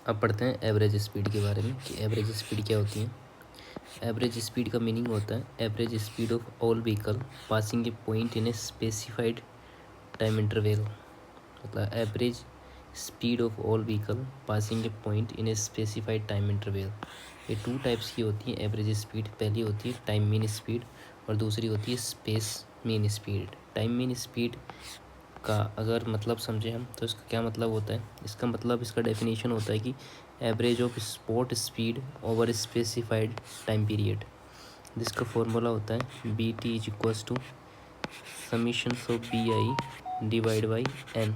अब पढ़ते हैं एवरेज स्पीड के बारे में कि एवरेज स्पीड क्या होती है। एवरेज स्पीड का मीनिंग होता है average speed of all vehicle passing a point in a specified time interval. मतलब average speed of all vehicle passing a point in a specified time interval. ये two types की होती है average speed. पहली होती है टाइम मीन स्पीड और दूसरी होती है space mean speed. Time mean speed का अगर मतलब समझे हम तो इसका क्या मतलब होता है। इसका मतलब, इसका डेफिनेशन होता है कि average of spot speed over specified time period, जिसका फॉर्मूला होता है B T is equals to summation of B I divide by N.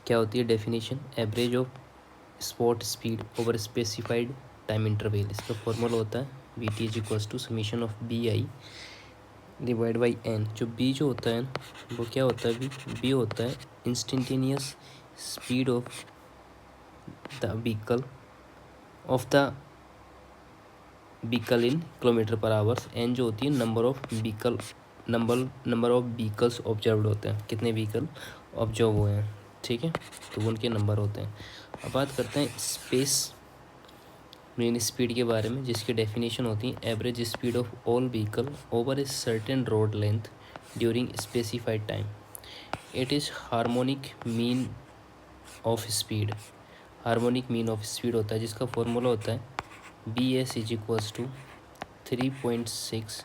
क्या होती है definition, average of spot speed over specified time interval. इसका फॉर्मूला होता है B T is equals to summation of B I divide by N. जो B जो होता है वो क्या होता है, बी होता है instantaneous speed of the vehicle vehicle in kilometre per hours. N जो होती है नंबर ऑफ व्हीकल्स ऑब्जर्व्ड होते हैं, कितने व्हीकल ऑब्जर्व हुए हैं, ठीक है, तो उनके नंबर होते हैं। अब बात करते हैं स्पेस मीन स्पीड के बारे में, जिसकी डेफिनेशन होती है average speed of all vehicle over a certain road length during specified time. It is harmonic mean of speed. Harmonic mean of speed होता है जिसका फॉर्मूला होता है B S is equals to 3.6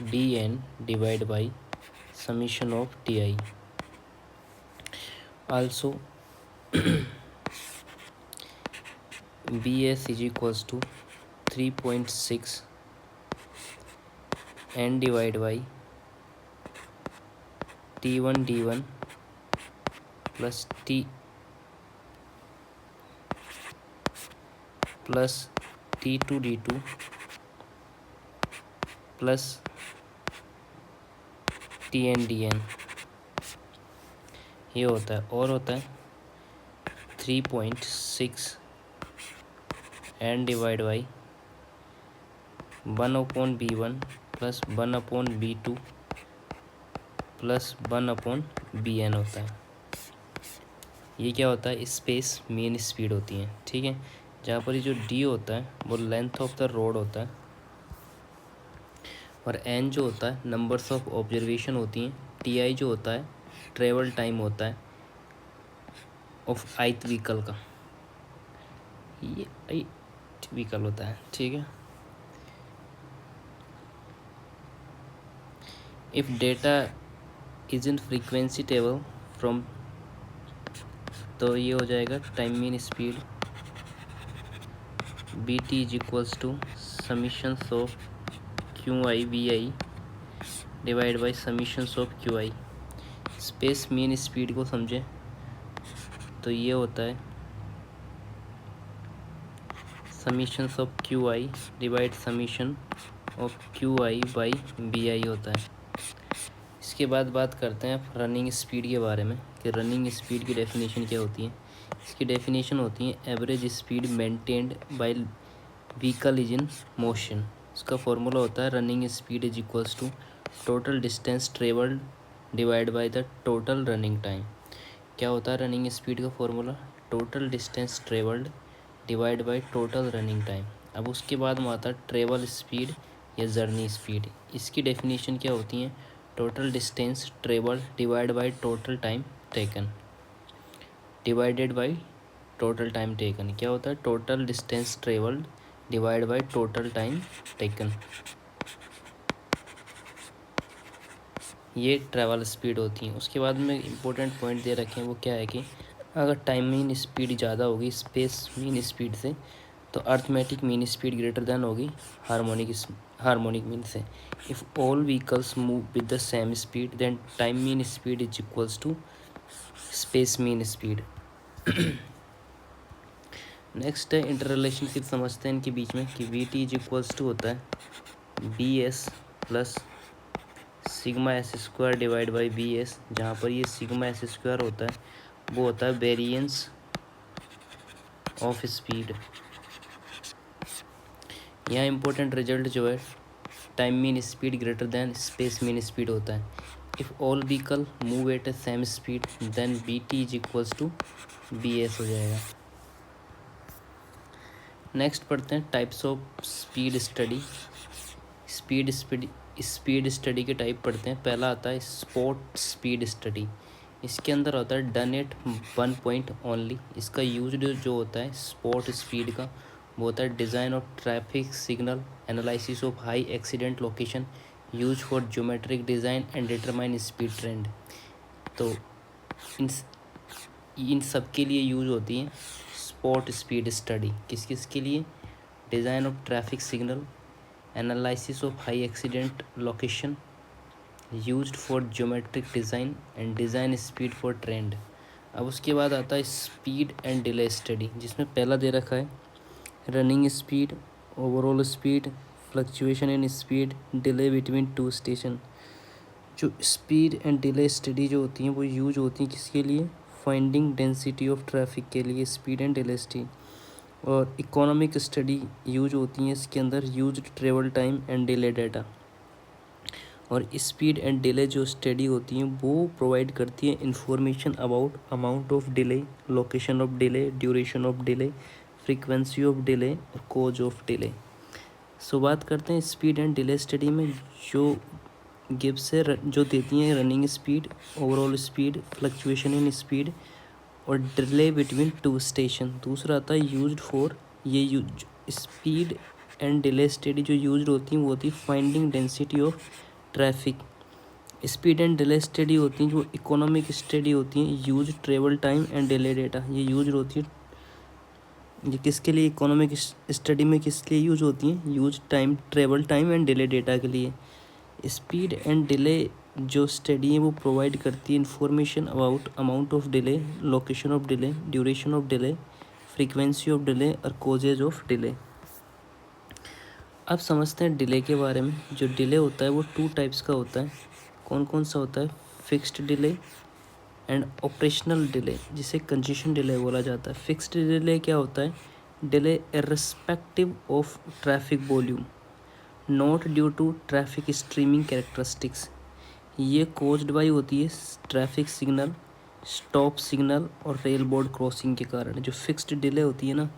D N divide by summation of T I. Also B S is equals to 3.6 N divide by T1 D1 plus T2 D2 plus TN DN, ये होता है। और होता है 3.6 N divide by 1/B1 plus 1/B2 plus 1/BN होता है। ये क्या होता है, स्पेस मीन स्पीड होती है, ठीक है। जहाँ पर ये जो डी होता है वो लेंथ ऑफ द रोड होता है और एन जो होता है नंबर्स ऑफ ऑब्जर्वेशन होती हैं। टी आई जो होता है ट्रेवल टाइम होता है ऑफ आइथ व्हीकल का, ये आइथ व्हीकल होता है, ठीक है। If data is in frequency table from, तो ये हो जाएगा time mean speed B T is equals to summations of Q I V I divide by summations of Q I. Space mean speed को समझें तो ये होता है summations of Q I divide summation of Q I by B I होता है। इसके बाद बात करते हैं रनिंग स्पीड के बारे में कि रनिंग स्पीड की डेफिनेशन क्या होती है। इसकी डेफिनेशन होती है average speed maintained by vehicle is in motion. इसका फॉर्मूला होता है running speed is equals to total distance travelled divide by the total running time. क्या होता है रनिंग स्पीड का formula, total distance travelled divide by total running time. अब उसके बाद में आता है ट्रेवल स्पीड या जर्नी स्पीड। इसकी डेफिनेशन क्या होती है, total distance travel divide by total time taken divided by total time taken. क्या होता है, total distance travelled divide by total time taken, ये ट्रैवल स्पीड होती है। उसके बाद में इम्पोर्टेंट पॉइंट दे रखे हैं, वो क्या है कि अगर टाइम मीन स्पीड ज़्यादा होगी स्पेस मीन स्पीड से तो arithmetic mean speed greater than होगी हार्मोनिक मीन से। If all vehicles move with the same speed then time mean speed is equals to space mean speed. Next है inter relationship, समझते हैं इनके बीच में कि V T is equals to होता है B S plus sigma S square divide by B S. जहाँ पर ये सिग्मा एस स्क्वायर होता है वो होता है वेरिएंस ऑफ स्पीड। यहाँ इम्पोर्टेंट रिजल्ट जो है time mean speed greater than space mean speed होता है। If all vehicle move at a same speed then B T is equals to B S हो जाएगा। नेक्स्ट पढ़ते हैं types of speed study. Speed study के type पढ़ते हैं। पहला आता है स्पॉट स्पीड स्टडी। इसके अंदर होता है डन एट 1 पॉइंट ओनली। इसका यूज जो होता है स्पॉट स्पीड का वो होता है design of traffic signal, analysis of high accident location, use for geometric design and determine speed trend. तो इन सब के लिए यूज होती है स्पॉट स्पीड स्टडी। किस किस के लिए? Design of traffic signal, analysis of high accident location, used for geometric design and design speed for trend. अब उसके बाद आता है स्पीड एंड डिले स्टडी, जिसमें पहला दे रखा है running speed, overall speed, fluctuation in speed, delay between two station. जो स्पीड एंड डिले स्टडी जो होती हैं वो यूज होती हैं किसके लिए? फाइंडिंग डेंसिटी ऑफ ट्रैफिक के लिए स्पीड एंड डिले स्टडी। और इकोनॉमिक स्टडी यूज होती हैं इसके अंदर used travel time and delay data. और स्पीड एंड डिले जो स्टडी होती हैं वो प्रोवाइड करती है information about amount of delay, location of delay, duration of delay, frequency of delay और कॉज ऑफ डिले। सो बात करते हैं स्पीड एंड डिले स्टडी में जो गिब्स है जो देती हैं running speed, overall speed, fluctuation in speed और डिले बिटवीन टू स्टेशन। दूसरा आता है यूज्ड फॉर, ये use speed and delay study जो यूज्ड होती हैं वो होती है finding density of traffic. Speed and delay study होती हैं जो इकोनॉमिक स्टडी होती हैं use travel time and delay data. ये यूज होती है, ये किसके लिए? इकोनॉमिक स्टडी में किस लिए यूज होती हैं? Use time, travel time and delay data के लिए। स्पीड एंड डिले जो स्टडी है वो प्रोवाइड करती है information about amount of delay, location of delay, duration of delay, frequency of delay और कॉजेज ऑफ डिले। अब समझते हैं डिले के बारे में। जो डिले होता है वो 2 टाइप्स का होता है। कौन कौन सा होता है? Fixed delay and operational delay, जिसे कंजेशन डिले बोला जाता है। फिक्स्ड डिले क्या होता है? Delay irrespective of traffic volume, not due to traffic streaming characteristics. ये कॉज्ड बाई होती है ट्रैफिक सिग्नल, स्टॉप सिग्नल और रेल बोर्ड क्रॉसिंग के कारण। जो फिक्स्ड डिले होती है ना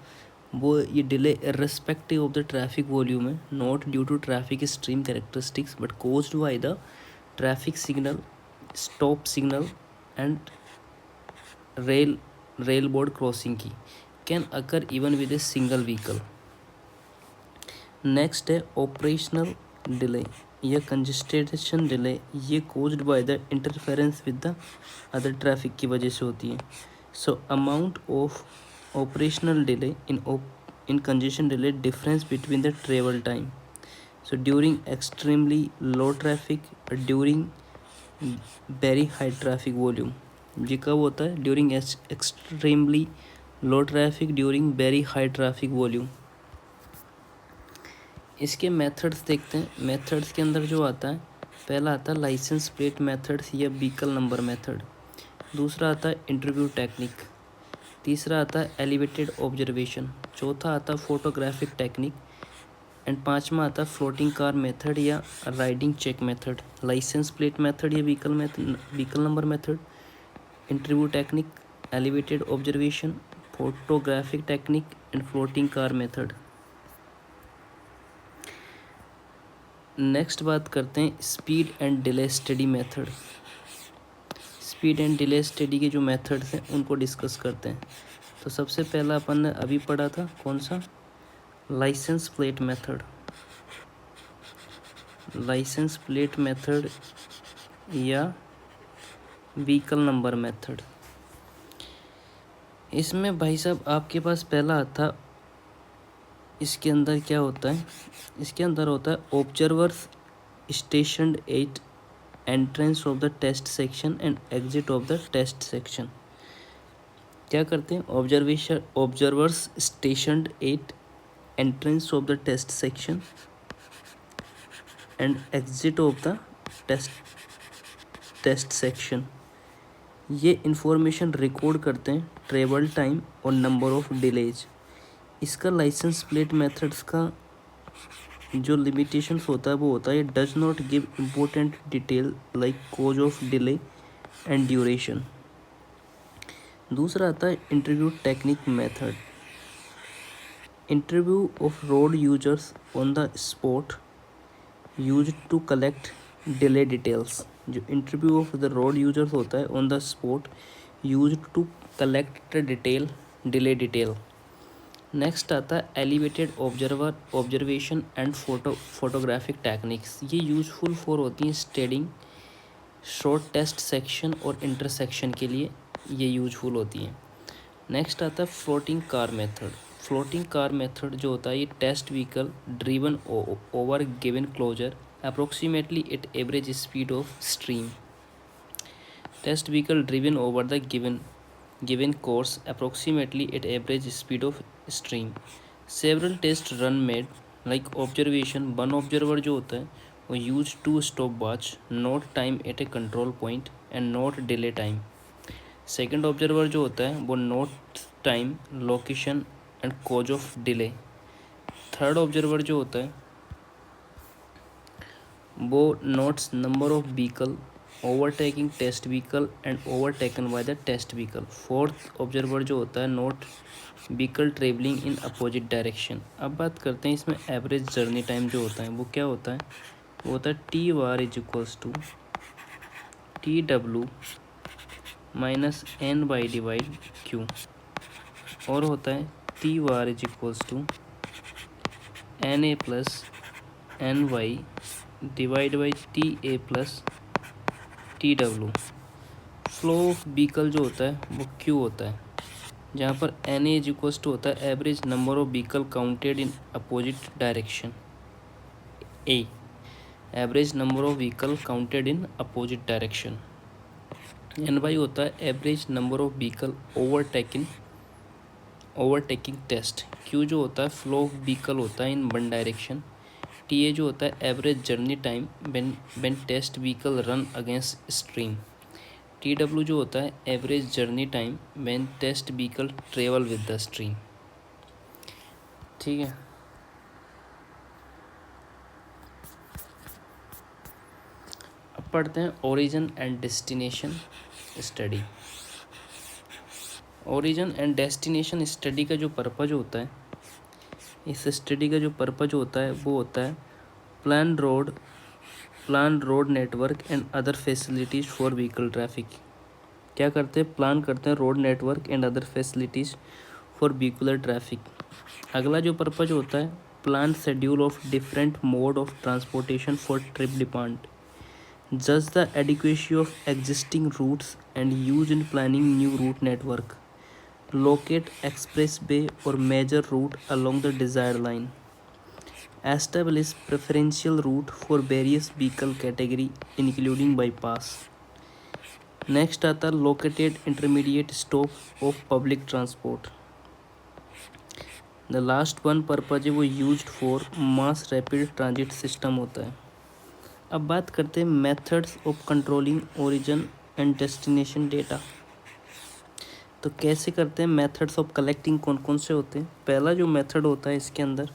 वो ये delay irrespective of the traffic volume है, not due to traffic stream characteristics but caused by the traffic signal, stop signal and rail board crossing की, can occur even with a single vehicle. Next है operational delay या congestion delay. ये caused by the interference with the other traffic की वजह से होती है। So amount of operational delay in congestion delay difference between the travel time, so during extremely low traffic or during very high traffic volume। ये कब होता है? during extremely low traffic, during very high traffic volume। इसके methods देखते हैं। Methods के अंदर जो आता है पहला आता है लाइसेंस प्लेट मेथड्स या व्हीकल नंबर मेथड। दूसरा आता है इंटरव्यू टेक्निक। तीसरा आता है एलिवेटेड ऑब्जर्वेशन। चौथा आता है फोटोग्राफिक टेक्निक एंड पांचवा आता है फ्लोटिंग कार मेथड या riding check method. Licence plate method या vehicle number method, interview technique, elevated observation, photographic technique and floating car method. Next बात करते हैं speed and delay study method. Speed and delay study के जो methods हैं उनको discuss करते हैं। तो सबसे पहला अपन ने अभी पढ़ा था कौन सा? Licence plate method. Licence plate method या व्हीकल नंबर मेथड। इसमें भाई साहब आपके पास पहला आता, इसके अंदर क्या होता है? इसके अंदर होता है observers stationed at entrance of the test section and exit of the test section. क्या करते हैं? Observers stationed at entrance of the test section and exit of the test section. ये इंफॉर्मेशन रिकॉर्ड करते हैं ट्रेवल टाइम और number of delays. इसका licence plate methods का जो लिमिटेशंस होता है वो होता है does not give important detail like cause of delay and duration. दूसरा आता है interview technique method. Interview of road users on the spot use to collect delay details. जो interview of the road users होता है on the spot use to collect delay detail. Next आता है elevated observation and photographic techniques. ये useful for होती हैं studying short test section और intersection के लिए ये यूजफुल होती हैं। नेक्स्ट आता है floating car method. Floating car method जो होता है ये test vehicle driven over given closure approximately at average speed of stream. Test vehicle driven over the given course approximately at average speed of stream. Several test run made like observation। one observer जो होता है वो use to stopwatch, note time at a control point and note delay time। second observer जो होता है वो note time, location and cause of delay। third observer जो होता है वो notes number of vehicle overtaking test vehicle and overtaken by the test vehicle. Fourth observer जो होता है note vehicle travelling in opposite direction. अब बात करते हैं इसमें एवरेज जर्नी टाइम जो होता है वो क्या होता है, वो होता है T bar is equals to T W minus N by divide Q, और होता है T bar is equals to N A plus N Y divide by T A plus T W. Flow of vehicle जो होता है वो Q होता है, जहाँ पर एन एज इक्वल्स टू होता है average number of vehicle counted in opposite direction. A average number of vehicle counted in opposite direction. N Y होता है average number of vehicle overtaking test. Q जो होता है फ्लो ऑफ व्हीकल होता है in one direction. T A जो होता है average journey time when test vehicle run against stream. T W जो होता है average journey time when test vehicle travel with the stream. ठीक है, अब पढ़ते हैं origin and destination study. Origin and destination study का जो पर्पज होता है, इस स्टडी का जो पर्पज होता है वो होता है plan road network and other facilities for vehicle traffic. क्या करते हैं, प्लान करते हैं road network and other facilities for vehicular traffic. अगला जो पर्पज होता है plan schedule of different mode of transportation for trip demand, जज the adequacy of existing routes and use in planning new route network, locate expressway or major route along the desired line, establish preferential route for various vehicle category including bypass। Next आता located intermediate stop of public transport। The last one purpose है वो used for mass rapid transit system होता है। अब बात करते हैं methods of controlling origin and destination data. तो कैसे करते हैं, मेथड्स ऑफ कलेक्टिंग कौन कौन से होते हैं। पहला जो मेथड होता है इसके अंदर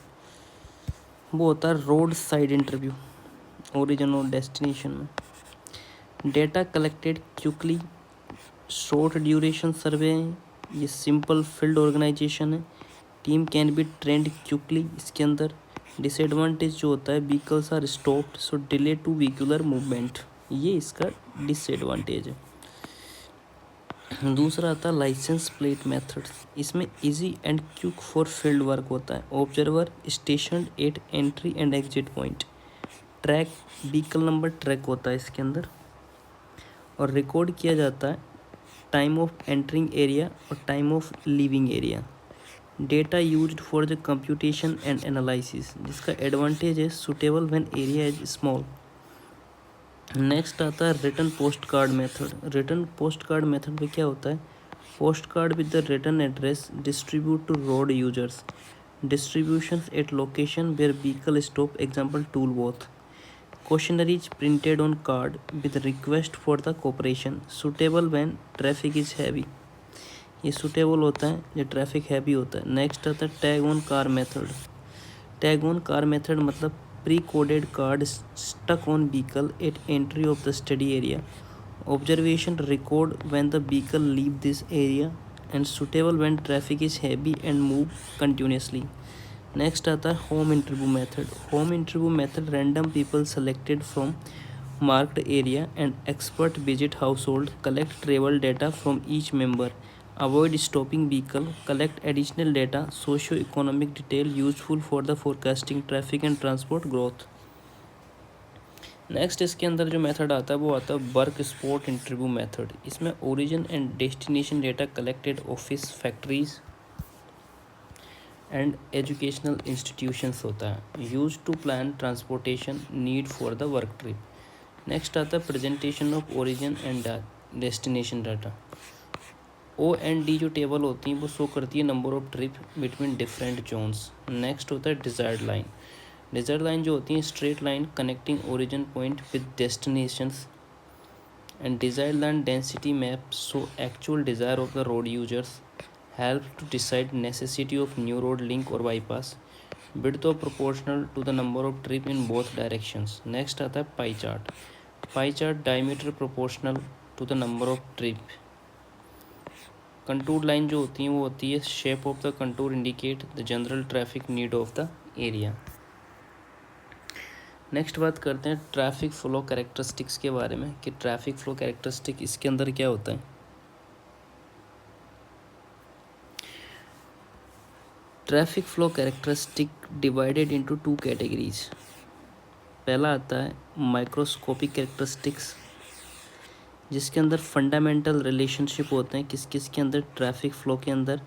वो होता है रोड साइड इंटरव्यू ओरिजिन और डेस्टिनेशन में। Data collected quickly, short duration survey, ये सिंपल फील्ड ऑर्गेनाइजेशन है, team can be trained quickly. इसके अंदर डिसएडवांटेज जो होता है vehicles are stopped so delay to vehicular movement, ये इसका डिसएडवांटेज है। दूसरा आता है लाइसेंस प्लेट मेथड्स। इसमें easy and quick for field work होता है। Observer station at entry and exit point, track vehicle number track होता है इसके अंदर, और रिकॉर्ड किया जाता है टाइम ऑफ एंटरिंग एरिया और time of leaving area. Data used for the computation and analysis, जिसका एडवांटेज है suitable when area is small. Next आता है return post card method. Return post card method में क्या होता है, post card with the return address distribute to road users, distributions at location where vehicle stop, example toll booth. Questionnaires printed on card with request for the cooperation, suitable when traffic is heavy, ये suitable होता है जो traffic heavy होता है। Next आता है tag on car method. Tag on car method मतलब pre coded card stuck on vehicle at entry of the study area. Observation record when the vehicle leave this area and suitable when traffic is heavy and move continuously. Next आता है home interview method. Home interview method random people selected from marked area and expert visit household, collect travel data from each member, avoid stopping vehicle, collect additional data, socio-economic detail useful for the forecasting traffic and transport growth. Next इसके अंदर जो method आता है वो आता है work spot interview method. इसमें origin and destination data collected office, factories and educational institutions होता है. Use to plan transportation need for the work trip. Next आता है presentation of origin and destination data. O&D जो table होती है वो show करती है number of trip between different zones. Next होता है डिजायर्ड लाइन. डिजायर्ड लाइन जो होती है straight line connecting origin point with destinations. And desired line density map show actual desire of the road users, help to decide necessity of new road link और bypass. Width of proportional to the number of trip in both directions. Next आता है pie chart. Pie chart diameter proportional to the number of trip. Contour line जो होती है वो होती है shape of the contour indicate the general traffic need of the area. Next बात करते हैं ट्रैफिक फ्लो कैरेक्टरिस्टिक्स के बारे में कि ट्रैफिक फ्लो कैरेक्टरिस्टिक इसके अंदर क्या होता है. Traffic flow characteristic divided into two categories. पहला आता है माइक्रोस्कोपिक कैरेक्टरिस्टिक्स जिसके अंदर फंडामेंटल रिलेशनशिप होते हैं किस किस के अंदर ट्रैफिक फ्लो के अंदर.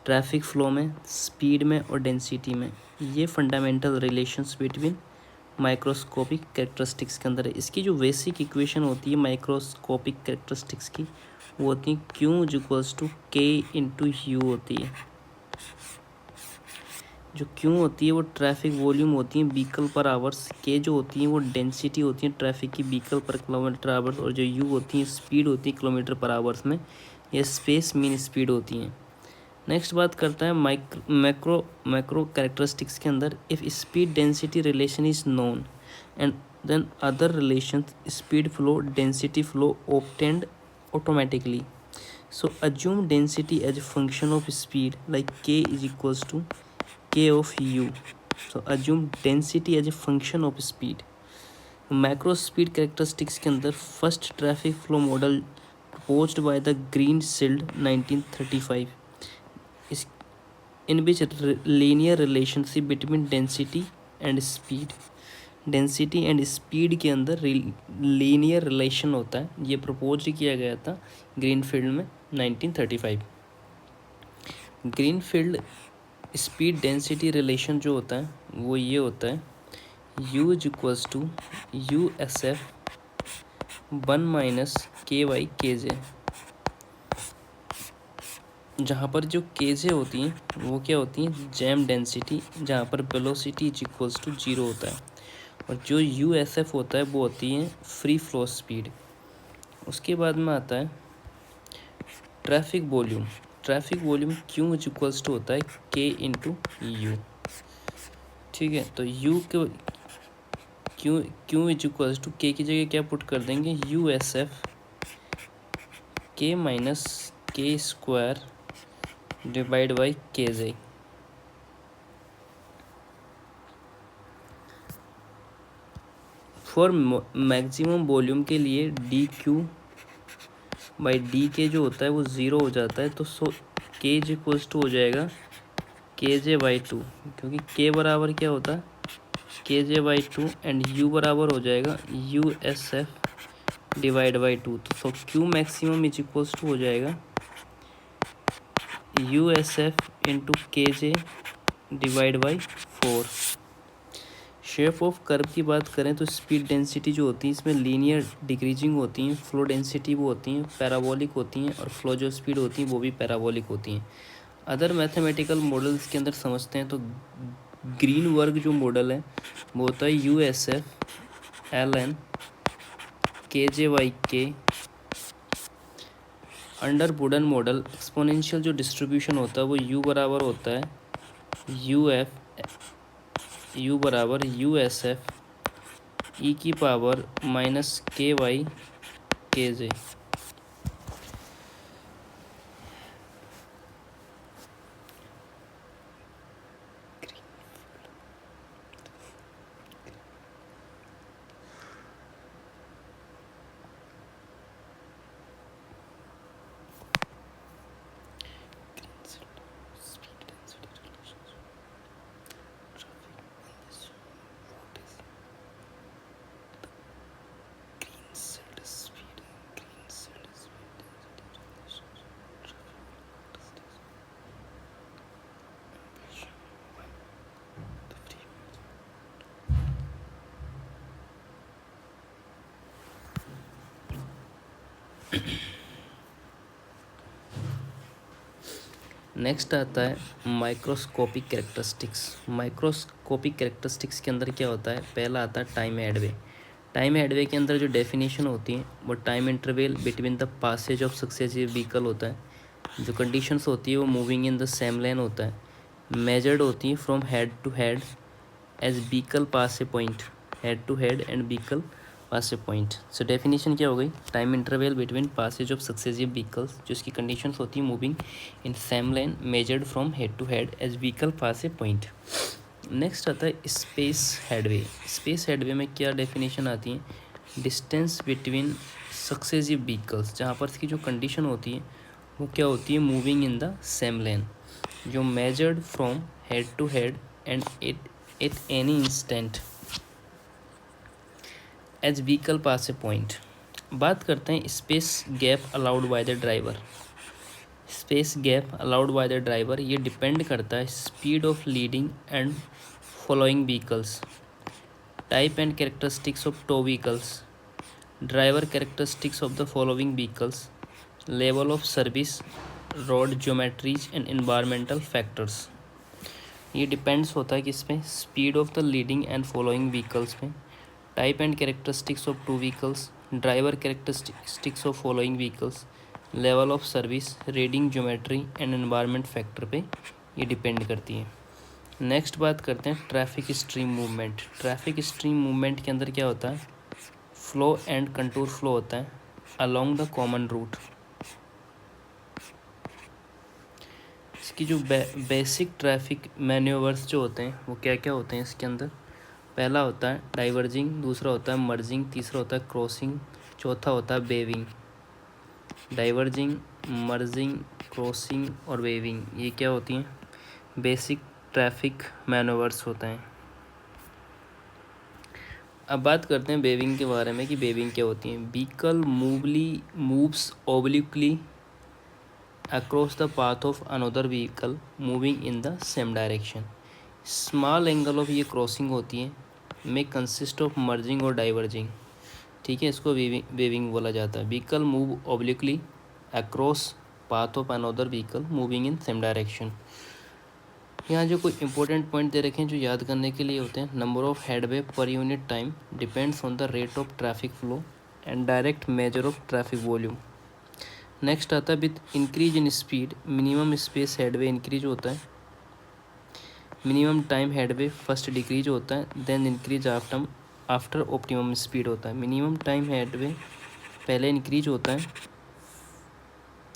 ट्रैफिक फ्लो में, स्पीड में और डेंसिटी में. ये fundamental relations between microscopic characteristics के अंदर है. इसकी जो बेसिक इक्वेशन होती है माइक्रोस्कोपिक कैरेक्टरिस्टिक्स की वो होती है Q equals to K into U होती है. जो Q होती है वो ट्रैफिक वॉल्यूम होती है व्हीकल पर आवर्स. K जो होती है वो डेंसिटी होती है ट्रैफिक की व्हीकल पर किलोमीटर आवर्स. और जो U होती है स्पीड होती है किलोमीटर पर आवर्स में. ये स्पेस मीन स्पीड होती है. नेक्स्ट बात करता है मैक्रो कैरेक्टरिस्टिक्स के अंदर. If speed density relation is known and then other relation speed flow density flow obtained automatically. So assume density as function of speed like K is equals to K of U. So assume density as a function of speed. Macro speed characteristics के अंदर first traffic flow model proposed by the Greenshield 1935 in which linear relationship between density and speed. डेंसिटी एंड स्पीड के अंदर linear relation होता है. ये प्रपोज किया गया था ग्रीनफील्ड में 1935. ग्रीनफील्ड स्पीड डेंसिटी रिलेशन जो होता है वो ये होता है U equals to USF 1 minus KY/KJ. जहाँ पर जो केजे होती हैं वो क्या होती हैं जैम डेंसिटी, जहाँ पर वेलोसिटी इक्वल्स टू 0 होता है. और जो USF होता है वो होती है फ्री फ्लो स्पीड. उसके बाद में आता है traffic volume. Traffic volume Q equals to होता है K इंटू U. ठीक है, तो Q इक्वल्स टू K की जगह क्या पुट कर देंगे USF K minus K square divide by KJ. For maximum volume के लिए DQ बाई DK जो होता है वो 0 हो जाता है. तो K इक्वल्स टू हो जाएगा KJ/2 क्योंकि K बराबर क्या होता है KJ/2 एंड U बराबर हो जाएगा USF डिवाइड बाई 2. तो Q मैक्सिमम इक्वल्स टू हो जाएगा USF into KJ divide by 4. Shape of curve की बात करें तो स्पीड डेंसिटी जो होती है इसमें लीनियर डिक्रीजिंग होती हैं. फ्लो डेंसिटी वो होती हैं पैराबोलिक होती हैं और फ्लो जो स्पीड होती है वो भी पैराबोलिक होती हैं. अदर मैथमेटिकल मॉडल्स के अंदर समझते हैं तो ग्रीन वर्ग जो मॉडल है वो होता है USF ln KJ/K. Under wooden model exponential जो डिस्ट्रीब्यूशन होता है वो U बराबर होता है UF u बराबर यू एस एफ ई की पावर माइनस के वाई के जे। नेक्स्ट आता है माइक्रोस्कोपिक कैरेक्टरिस्टिक्स। माइक्रोस्कोपिक कैरेक्टरिस्टिक्स के अंदर क्या होता है, पहला आता है टाइम हेडवे। टाइम हेडवे के अंदर जो डेफिनेशन होती है वो time interval between the passage of successive vehicle होता है। जो कंडीशंस होती है वो moving in the same lane होता है, मेजर्ड होती है from head to head as vehicle pass a point, head to head and vehicle pass a point. So definition क्या हो गई, time interval between passage of successive vehicles, जो इसकी conditions होती है moving in same line measured from head to head as vehicle pass a point. Next आता है space headway. Space headway में क्या डेफिनेशन आती है, डिस्टेंस बिटवीन सक्सेसिव व्हीकल्स, जहाँ पर इसकी जो कंडीशन होती है वो क्या होती है, moving in the same lane, जो measured from head to head and at any instant as vehicle pass a point. बात करते हैं space gap allowed by the driver. Space gap allowed by the driver ये depend करता है speed of leading and following vehicles, type and characteristics of two vehicles, driver characteristics of the following vehicles, level of service, road geometries and environmental factors. ये depends होता है किस पे, speed of the leading and following vehicles पे, type and characteristics of two vehicles, driver characteristics of following vehicles, level of service, reading geometry and environment factor पे ये depend करती है। नेक्स्ट बात करते हैं traffic stream movement. Traffic stream movement के अंदर क्या होता है, फ्लो एंड कंटूर फ्लो होता है अलोंग द कॉमन रूट। इसकी जो बेसिक ट्रैफिक मैन्यूवर्स जो होते हैं वो क्या क्या होते हैं इसके अंदर, पहला होता है डाइवर्जिंग, दूसरा होता है मर्जिंग, तीसरा होता है क्रॉसिंग, चौथा होता है वेविंग। डाइवर्जिंग, मर्जिंग, क्रॉसिंग और वेविंग ये क्या होती हैं, बेसिक ट्रैफिक मैनोवर्स होते हैं। अब बात करते हैं वेविंग के बारे में कि वेविंग क्या होती है। Vehicle moves obliquely across the path of another vehicle moving in the same direction. Small angle of ये क्रॉसिंग होती है में कंसिस्ट ऑफ मर्जिंग और डाइवर्जिंग, ठीक है, इसको वेविंग बोला जाता है। Vehicle move obliquely across path of another vehicle moving in same direction. यहाँ जो कोई इंपॉर्टेंट पॉइंट दे रखे हैं जो याद करने के लिए होते हैं, number of headway per unit time depends on the rate of traffic flow and direct measure of traffic volume. Next आता है with increase in speed minimum space headway increase होता है, minimum time headway first decrease होता है, then increase after optimum speed होता है। Minimum time headway पहले increase होता है,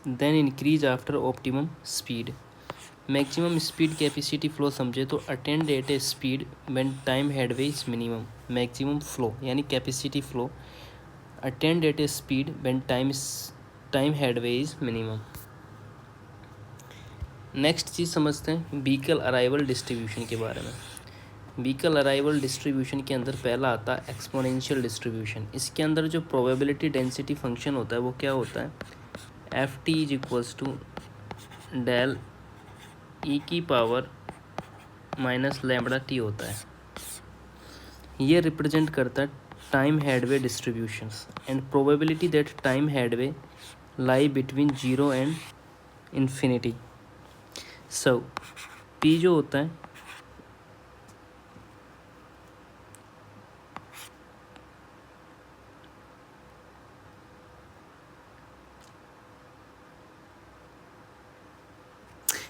then increase after optimum speed. Maximum speed capacity flow समझे तो attend at a speed when time headway is minimum. Maximum flow यानी capacity flow attend at a speed when time headway is minimum. Next चीज़ समझते हैं vehicle arrival distribution के बारे में। Vehicle arrival distribution के अंदर पहला आता है एक्सपोनेंशियल डिस्ट्रीब्यूशन। इसके अंदर जो प्रोबेबिलिटी डेंसिटी फंक्शन होता है वो क्या होता है, F T is equals to del e की पावर माइनस लैम्बडा टी होता है। ये रिप्रेजेंट करता है time headway distributions and probability that time headway lie between zero and infinity. So P जो होता है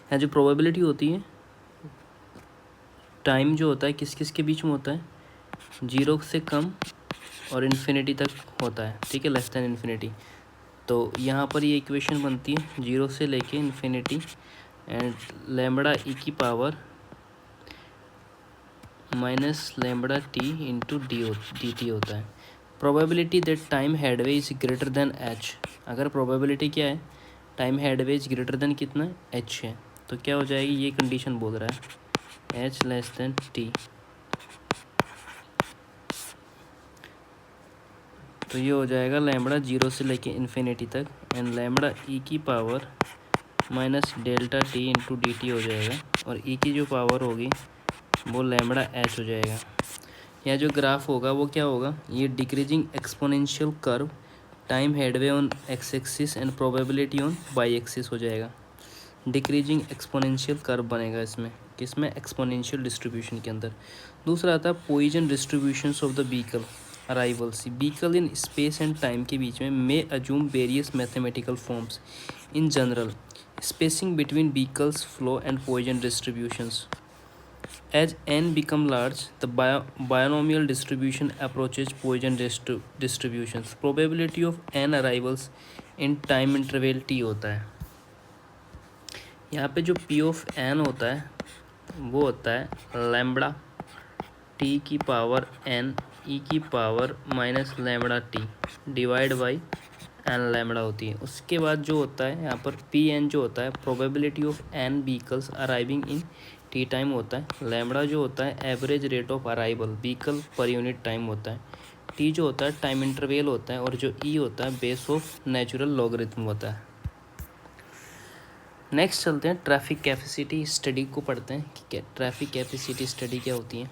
यहाँ जो प्रोबेबिलिटी होती है टाइम जो होता है किस किस के बीच में होता है, 0 से कम और इन्फिनिटी तक होता है, ठीक है, लेस देन इन्फिनिटी। तो यहाँ पर ये इक्वेशन बनती है 0 से लेके इन्फिनिटी एंड लैम्बडा ई की power minus lambda T into D T होता है। Probability that time headway is greater than H, अगर प्रोबेबिलिटी क्या है, time headway is greater than कितना है, एच है, तो क्या हो जाएगी, ये कंडीशन बोल रहा है एच लेस देन टी, तो ये हो जाएगा लैम्बडा 0 से लेके इन्फिनिटी तक एंड लैम्बडा ई की power minus delta T into D T हो जाएगा, और ई की जो पावर होगी वो लैम्बडा एच हो जाएगा। यह जो ग्राफ होगा वो क्या होगा, ये decreasing exponential curve, time headway on X axis and probability on Y axis हो जाएगा। डिक्रीजिंग एक्सपोनेंशियल कर्व बनेगा इसमें, किसमें, एक्सपोनेंशियल डिस्ट्रीब्यूशन के अंदर। दूसरा आता है Poisson distributions of the vehicle arrivals, vehicle in space and time के बीच में may assume various mathematical forms in general spacing between vehicles flow and Poisson distributions. As n become large, the binomial distribution approaches Poisson distributions. Probability of n arrivals in time interval t होता है। यहाँ पे जो p of n होता है वो होता है लैम्बडा t की पावर n e की power minus lambda T divide by N lambda होती है। उसके बाद जो होता है यहाँ पर पी एन जो होता है probability of N vehicles arriving in T time होता है। लैम्बडा जो होता है average rate of arrival vehicle per unit time होता है। टी जो होता है टाइम इंटरवल होता है, और जो ई होता है बेस ऑफ नेचुरल लॉगरिथम होता है। नेक्स्ट चलते हैं ट्रैफिक कैपेसिटी स्टडी को पढ़ते हैं कि क्या ट्रैफिक कैपेसिटी स्टडी क्या होती है।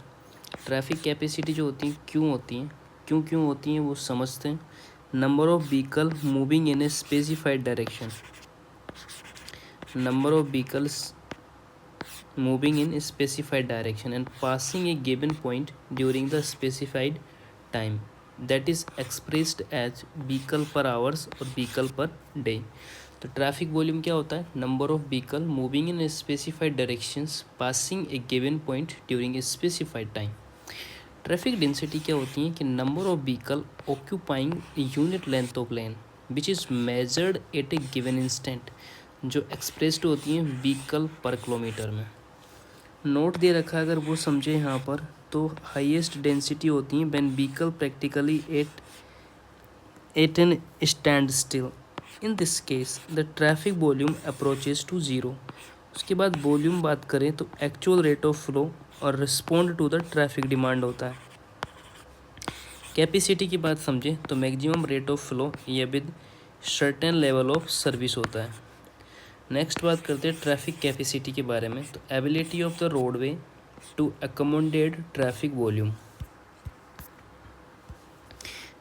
ट्रैफिक कैपेसिटी जो होती है क्यों होती हैं, क्यों होती हैं वो समझते हैं। Number of vehicle moving in a specified direction, number of vehicles moving in specified direction and passing a given point during the specified time that is expressed as vehicle per hours और vehicle per day. तो traffic volume क्या होता है, number of vehicle moving in specified directions passing a given point during a specified time. Traffic density क्या होती है कि number of vehicle occupying unit length of lane which is measured eight A given instant, जो expressed होती हैं vehicle पर kilometre में। Note दे रखा है अगर वो समझे यहाँ पर, तो हाईएस्ट डेंसिटी होती हैं when vehicle practically at an stand still, in this case the traffic volume approaches to zero. उसके बाद वॉल्यूम बात करें तो एक्चुअल रेट ऑफ फ्लो और respond to the traffic demand होता है। कैपेसिटी की बात समझें तो मैक्सिमम रेट ऑफ फ्लो या with certain level of service होता है। नेक्स्ट बात करते हैं ट्रैफिक कैपेसिटी के बारे में, तो ability of the roadway to accommodate traffic volume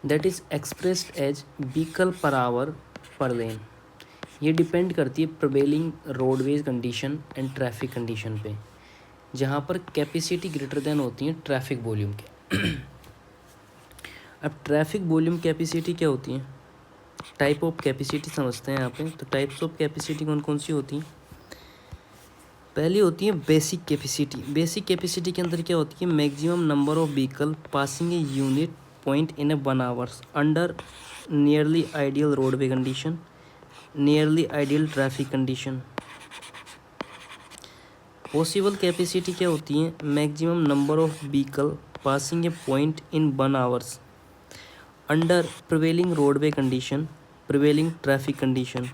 that is expressed as vehicle per hour per lane. ये डिपेंड करती है prevailing roadways condition and traffic condition पे, जहाँ पर कैपेसिटी ग्रेटर देन होती है ट्रैफिक वॉल्यूम के। अब ट्रैफिक वॉल्यूम कैपेसिटी क्या होती है, टाइप ऑफ कैपेसिटी समझते हैं यहाँ पे। तो टाइप्स ऑफ कैपेसिटी कौन कौन सी होती हैं, पहली होती है बेसिक कैपेसिटी। बेसिक कैपेसिटी के अंदर क्या होती है, maximum number of vehicle passing a unit point in A 1 hours under nearly ideal roadway condition, nearly ideal traffic condition. Possible capacity क्या होती है, maximum number of vehicle passing a point in 1 hours under prevailing roadway condition, prevailing traffic condition.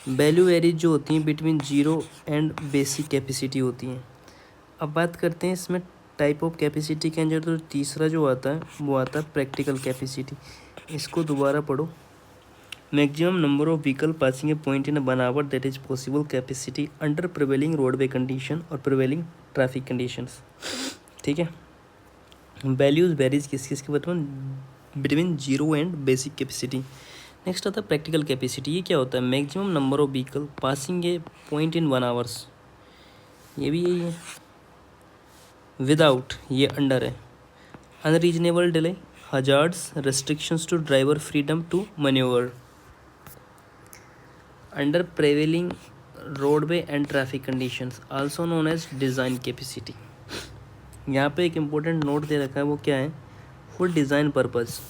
Value varies जो होती हैं between zero and basic capacity होती हैं। अब बात करते हैं इसमें टाइप ऑफ कैपेसिटी के अंदर, तो तीसरा जो आता है वो आता है प्रैक्टिकल कैपेसिटी। इसको दोबारा पढ़ो, maximum number of vehicle passing a point in 1 hour that is possible capacity under prevailing roadway condition और प्रिवेलिंग ट्रैफिक कंडीशंस। ठीक है, वैल्यूज वेरीज किस किस के between zero and basic capacity. Next आता है प्रैक्टिकल कैपेसिटी। ये क्या होता है, maximum number of vehicle passing a point in 1 hours, ये भी यही है, विदाउट ये अंडर है, unreasonable delay, hazards, restrictions to driver freedom to manoeuvre. Under prevailing roadway and traffic conditions also known as design capacity. यहाँ पे एक important note दे रखा है, वो क्या है, for design purpose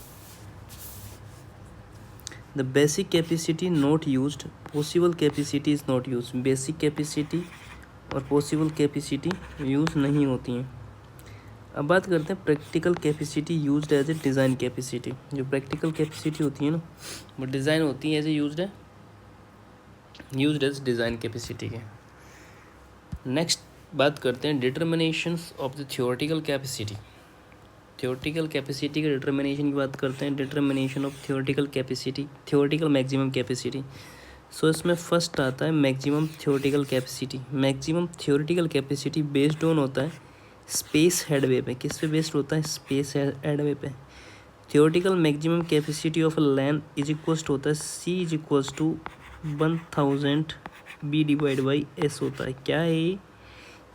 the basic capacity not used, possible capacity is not use. Basic capacity और possible capacity use नहीं होती हैं। अब बात करते हैं practical capacity used as a design capacity. जो प्रैक्टिकल कैपेसिटी होती है ना, वो डिज़ाइन होती है as a used as design capacity के। नेक्स्ट बात करते हैं determinations of the theoretical capacity. Theoretical capacity के डिटर्मिनेशन की बात करते हैं। Determination of theoretical capacity, theoretical maximum capacity. So इसमें फर्स्ट आता है maximum theoretical capacity. Maximum theoretical capacity based on होता है स्पेस हेडवे पे। किस पे बेस्ड होता है, स्पेस हेडवे पे। Theoretical maximum capacity of lane is equals होता है C is equals to 1000 B divide by S होता है। क्या है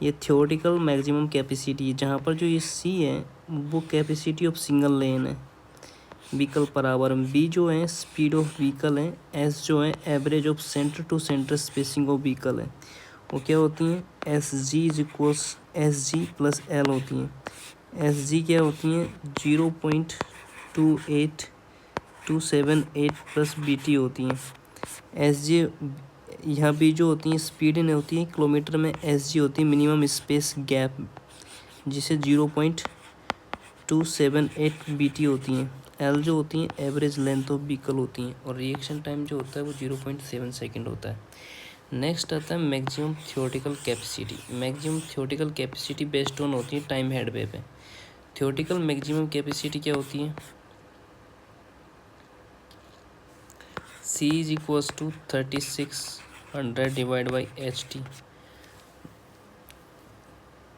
ये थ्योरेटिकल मैक्सिमम कैपेसिटी है, जहाँ पर जो ये C है वो कैपेसिटी ऑफ सिंगल लेन है, व्हीकल पर आवर। B जो है स्पीड ऑफ व्हीकल है, S जो है average of centre to centre spacing of vehicle है। वो क्या होती हैं, SG is equals SG plus L होती हैं। SG क्या होती हैं, 0.28278 प्लस BT होती हैं। SG यहाँ भी जो होती हैं स्पीड इन होती है किलोमीटर में, SG होती है मिनिमम स्पेस गैप, जिसे 0.278 BT होती हैं। L जो होती हैं एवरेज लेंथ ऑफ व्हीकल होती हैं, और रिएक्शन टाइम जो होता है वो 0.7 सेकेंड होता है। नेक्स्ट आता है maximum theoretical capacity. Maximum theoretical capacity based on होती है टाइम हेडवे पे। थ्योरेटिकल मैक्सिमम कैपेसिटी क्या होती है, C is equals to 3600 divide by HT।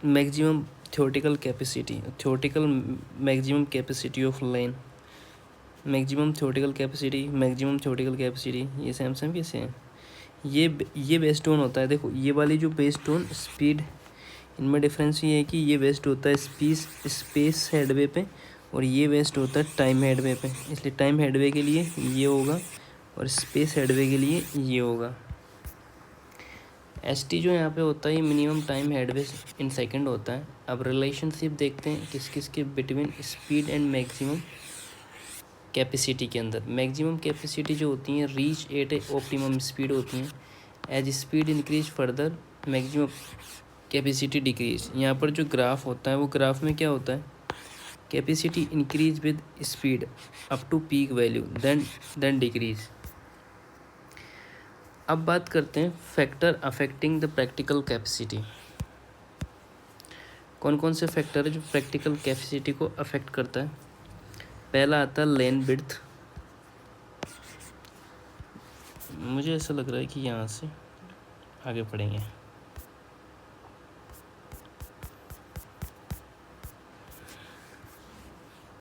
Maximum theoretical capacity, theoretical maximum capacity of line, maximum theoretical capacity, maximum theoretical capacity, ये same same कैसे हैं, ये बेस्ड ऑन होता है। देखो ये वाली जो बेस्ड ऑन स्पीड, इनमें डिफरेंस ये है कि ये बेस्ड होता है स्पेस हेडवे पे, और ये बेस्ड होता है टाइम हेडवे पे। इसलिए टाइम हेडवे के लिए ये होगा और स्पेस हेडवे के लिए ये होगा। ST जो यहाँ पे होता है ये minimum time headway in second होता है। अब रिलेशनशिप देखते हैं किस किस के between speed and maximum capacity के अंदर। मैक्सिमम कैपेसिटी जो होती हैं reach at a optimum speed होती हैं। As speed increase further maximum capacity decrease. यहाँ पर जो ग्राफ होता है वो ग्राफ में क्या होता है, capacity increase with speed up to peak value then decrease. अब बात करते हैं factor affecting the practical capacity. कौन कौन से फैक्टर है जो प्रैक्टिकल कैपेसिटी को अफेक्ट करता है। पहला आता है लेन विड्थ। मुझे ऐसा लग रहा है कि यहाँ से आगे पढ़ेंगे।